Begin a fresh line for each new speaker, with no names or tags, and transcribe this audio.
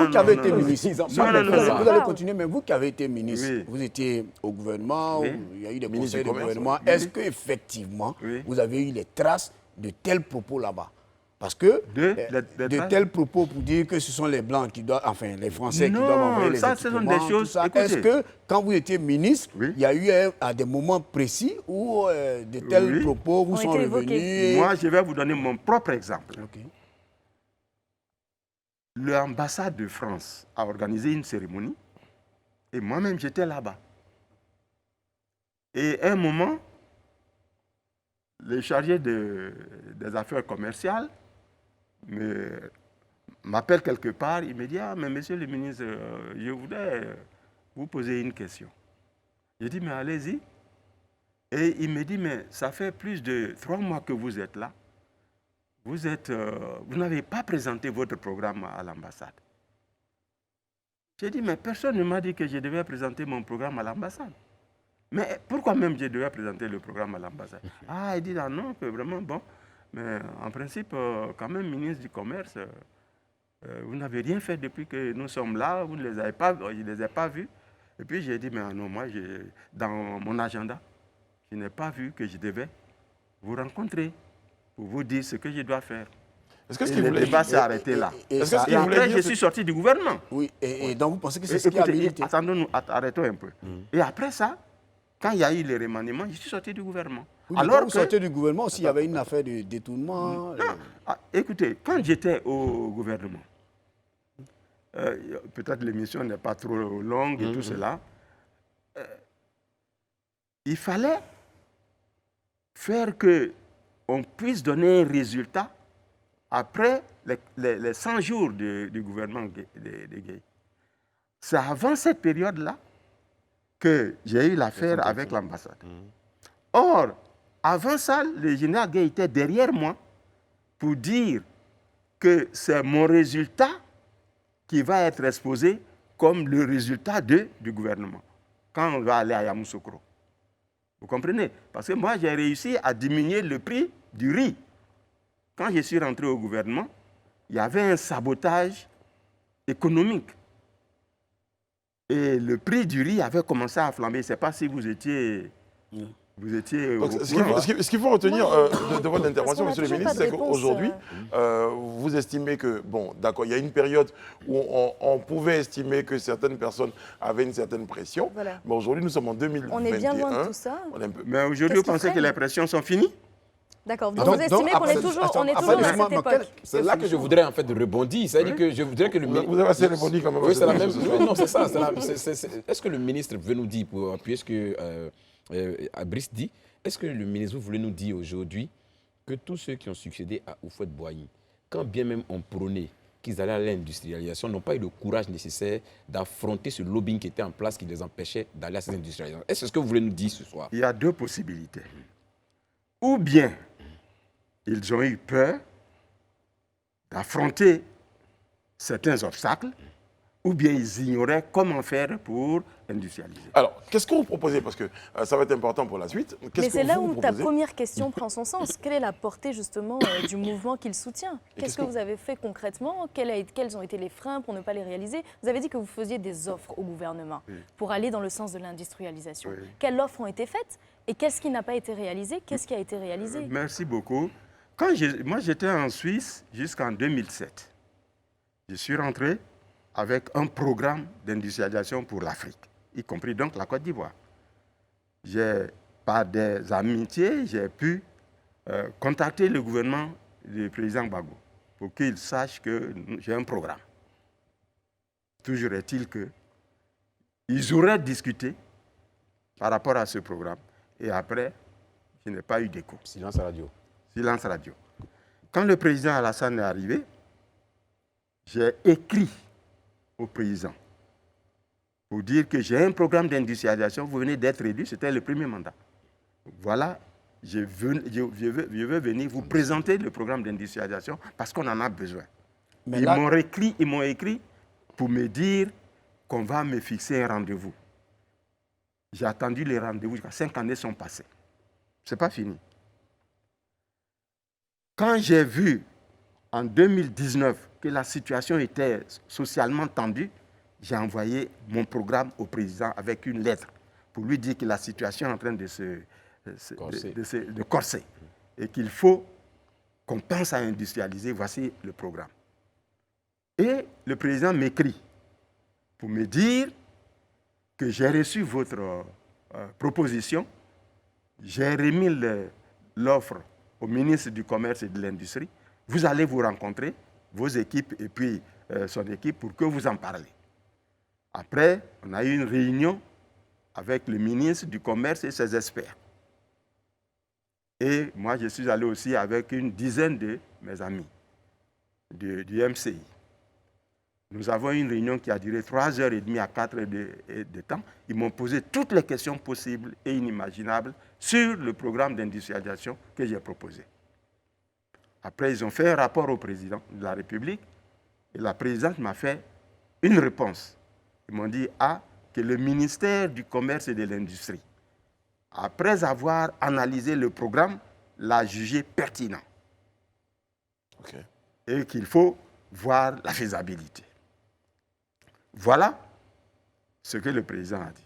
vous qui avez été ministre, vous allez continuer, mais vous qui avez été ministre, vous étiez au gouvernement, il y a eu des conseils de gouvernement. Est-ce qu'effectivement, vous avez eu les traces de tels propos là-bas? Parce que de tels propos pour dire que ce sont les Blancs qui doivent, enfin les Français qui doivent envoyer les équipements,
ce sont des choses.
Est-ce que quand vous étiez ministre, il y a eu à des moments précis où de tels propos vous sont revenus?
Moi, je vais vous donner mon propre exemple. L'ambassade de France a organisé une cérémonie et moi-même j'étais là-bas. Et à un moment, le chargé des affaires commerciales m'appelle quelque part, il me dit « Ah, mais monsieur le ministre, je voudrais vous poser une question. » Je dis « Mais allez-y. » Et il me dit « Mais ça fait plus de 3 mois que vous êtes là. Vous n'avez pas présenté votre programme à l'ambassade. » J'ai dit « Mais personne ne m'a dit que je devais présenter mon programme à l'ambassade. Mais pourquoi même je devais présenter le programme à l'ambassade? » Ah, il dit « Ah non, que vraiment, bon. Mais en principe, quand même, ministre du Commerce, vous n'avez rien fait depuis que nous sommes là, vous ne les avez pas, je ne les ai pas vus. » Et puis j'ai dit, mais non, moi, dans mon agenda, je n'ai pas vu que je devais vous rencontrer pour vous dire ce que je dois faire.
Est-ce que
le débat s'est arrêté là. Et après, je suis sorti du gouvernement.
Oui, et donc vous pensez que c'est ce qui a milité?
Attendons-nous, arrêtons un peu. Et après ça, quand il y a eu les remaniements, je suis sorti du gouvernement.
Oui, alors quand vous sortez du gouvernement, s'il y avait une affaire de détournement...
Écoutez, quand j'étais au gouvernement, peut-être l'émission n'est pas trop longue et tout cela, il fallait faire qu'on puisse donner un résultat après les 100 jours du gouvernement de Gueye. C'est avant cette période-là que j'ai eu l'affaire avec l'ambassade. Or, avant ça, le général Gueye était derrière moi pour dire que c'est mon résultat qui va être exposé comme le résultat du gouvernement quand on va aller à Yamoussoukro. Vous comprenez? Parce que moi, j'ai réussi à diminuer le prix du riz. Quand je suis rentré au gouvernement, il y avait un sabotage économique. Et le prix du riz avait commencé à flamber. Je ne sais pas si vous étiez...
Donc, ce qu'il faut retenir de votre intervention, monsieur le ministre, c'est qu'aujourd'hui, vous estimez que, bon, d'accord, il y a une période où on pouvait estimer que certaines personnes avaient une certaine pression, mais aujourd'hui, nous sommes en 2021.
On est bien loin de tout ça.
Mais aujourd'hui, vous pensez que les pressions sont finies?
D'accord, vous estimez qu'on est toujours à cette époque.
C'est là que je voudrais en fait rebondir. C'est-à-dire que je voudrais que le ministre...
Vous avez assez rebondi quand même.
Oui, c'est la même chose. Non, c'est ça. Est-ce que le ministre veut nous dire, puisque Brice dit, est-ce que le ministre voulait nous dire aujourd'hui que tous ceux qui ont succédé à Houphouët-Boigny, quand bien même on prônait qu'ils allaient à l'industrialisation, n'ont pas eu le courage nécessaire d'affronter ce lobbying qui était en place qui les empêchait d'aller à cette industrialisation? Est-ce que vous voulez nous dire ce soir?
Il y a 2 possibilités. Ou bien ils ont eu peur d'affronter certains obstacles, ou bien ils ignoraient comment faire pour industrialiser.
Alors, qu'est-ce que vous proposez? Parce que ça va être important pour la suite.
Mais c'est là où ta première question prend son sens. Quelle est la portée justement du mouvement qu'il soutient? Qu'est-ce que vous avez fait concrètement? Quels ont été les freins pour ne pas les réaliser? Vous avez dit que vous faisiez des offres au gouvernement pour aller dans le sens de l'industrialisation. Quelles offres ont été faites? Et qu'est-ce qui n'a pas été réalisé? Qu'est-ce qui a été réalisé?
Merci beaucoup. Moi, j'étais en Suisse jusqu'en 2007. Je suis rentré avec un programme d'industrialisation pour l'Afrique, y compris donc la Côte d'Ivoire. Par des amitiés, j'ai pu contacter le gouvernement du président Gbagbo pour qu'il sache que j'ai un programme. Toujours est-il qu'ils auraient discuté par rapport à ce programme. Et après, je n'ai pas eu d'écho.
Silence radio.
Silence radio. Quand le président Alassane est arrivé, j'ai écrit au président pour dire que j'ai un programme d'industrialisation, vous venez d'être élu, c'était le premier mandat. Voilà, je veux venir vous présenter le programme d'industrialisation parce qu'on en a besoin. Ils m'ont écrit pour me dire qu'on va me fixer un rendez-vous. J'ai attendu les rendez-vous, 5 années sont passées. Ce n'est pas fini. Quand j'ai vu en 2019 que la situation était socialement tendue, j'ai envoyé mon programme au président avec une lettre pour lui dire que la situation est en train de corser et qu'il faut qu'on pense à industrialiser. Voici le programme. Et le président m'écrit pour me dire que j'ai reçu votre proposition, j'ai remis l'offre au ministre du Commerce et de l'Industrie, vous allez vous rencontrer, vos équipes et puis son équipe, pour que vous en parlez. Après, on a eu une réunion avec le ministre du Commerce et ses experts. Et moi, je suis allé aussi avec une dizaine de mes amis du MCI. Nous avons eu une réunion qui a duré 3h30 à 4 heures de temps. Ils m'ont posé toutes les questions possibles et inimaginables sur le programme d'industrialisation que j'ai proposé. Après, ils ont fait un rapport au président de la République et la présidente m'a fait une réponse. Ils m'ont dit que le ministère du Commerce et de l'Industrie, après avoir analysé le programme, l'a jugé pertinent. Okay. Et qu'il faut voir la faisabilité. Voilà ce que le président a dit.